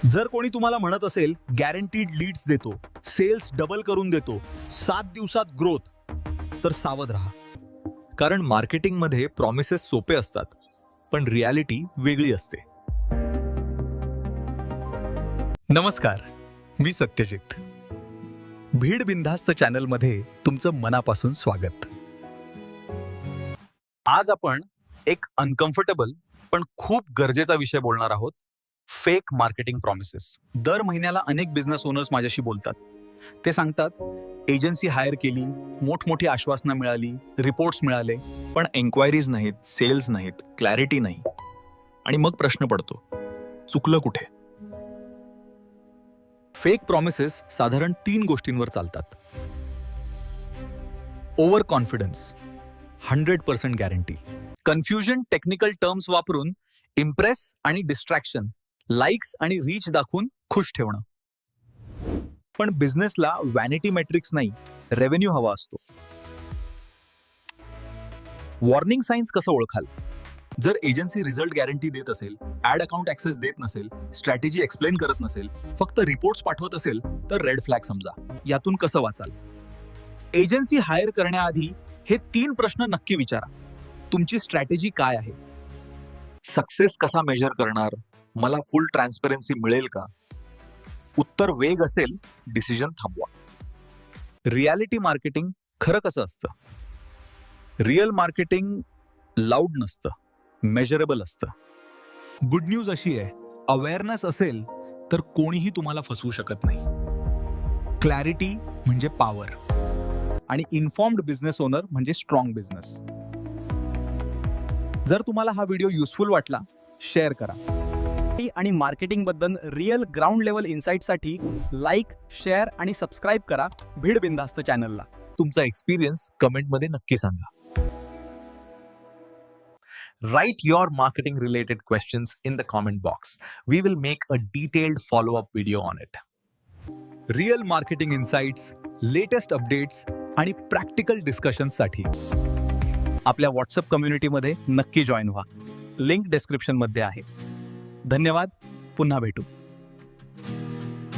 जर कोणी तुम्हाला म्हणत असेल गॅरंटीड लीड्स देतो, सेल्स डबल करून देतो, 7 दिवसात ग्रोथ, तर सावध राहा. कारण मार्केटिंगमध्ये प्रॉमिसेस सोपे असतात, पण रियालिटी वेगळी असते. नमस्कार, मी सत्यजित. भीड बिनधास्त चॅनलमध्ये तुमचं मनापासून स्वागत. आज आपण एक अनकम्फर्टेबल पण खूप गरजेचा विषय बोलणार आहोत. Fake marketing promises. दर महिन्याला अनेक बिझनेस ओनर्स माझ्याशी बोलतात. ते सांगतात एजन्सी हायर केली, मोठमोठी आश्वासनं मिळाली, रिपोर्ट्स मिळाले, पण एन्क्वायरीज नाहीत, सेल्स नाहीत, क्लॅरिटी नाही. आणि मग प्रश्न पडतो, चुकलं कुठे? फेक प्रॉमिसेस साधारण 3 गोष्टींवर चालतात. Over confidence, 100% guarantee. Confusion, technical terms वापरून इम्प्रेस आणि डिस्ट्रॅक्शन, लाईक्स आणि रीच दाखवून खुश ठेवणं. पण बिझनेसला व्हॅनिटी मेट्रिक्स नाही, रेव्हेन्यू हवा असतो. वॉर्निंग साइन्स कसं ओळखाल? जर एजन्सी रिझल्ट गॅरंटी देत असेल, ऍड अकाउंट ऍक्सेस देत नसेल, स्ट्रॅटेजी एक्सप्लेन करत नसेल, फक्त रिपोर्ट्स पाठवत असेल, तर रेड फ्लॅग समजा. यातून कसं वाचाल? एजन्सी हायर करण्याआधी हे 3 प्रश्न नक्की विचारा. तुमची स्ट्रॅटेजी काय आहे? सक्सेस कसा मेजर करणार? मला फुल ट्रान्सपरन्सी मिळेल का? उत्तर वेग असेल, डिसिजन थांबवा. रियालिटी मार्केटिंग खरं कसं असतं? रिअल मार्केटिंग लाऊड नसतं, मेजरेबल असतं. गुड न्यूज अशी आहे, अवेअरनेस असेल तर कोणीही तुम्हाला फसवू शकत नाही. क्लॅरिटी म्हणजे पॉवर, आणि इन्फॉर्म्ड बिझनेस ओनर म्हणजे स्ट्रॉंग बिझनेस. जर तुम्हाला हा व्हिडिओ युजफुल वाटला, शेअर करा. आणि मार्केटिंग बद्दल रिअल ग्राउंड लेवल इन्साइटसाठी लाईक, शेअर आणि सबस्क्राईब करा भीड बिनधास्त चॅनलला. तुमचा एक्सपिरियन्स कमेंटमध्ये नक्की सांगा. Write your marketing related questions in the comment box. We will make a detailed follow-up video on it. Real marketing insights, latest updates आणि प्रॅक्टिकल डिस्कशन्ससाठी आपल्या व्हॉट्सअप कम्युनिटीमध्ये नक्की जॉईन व्हा. लिंक डिस्क्रिप्शनमध्ये आहे. धन्यवाद. पुन्हा भेटू.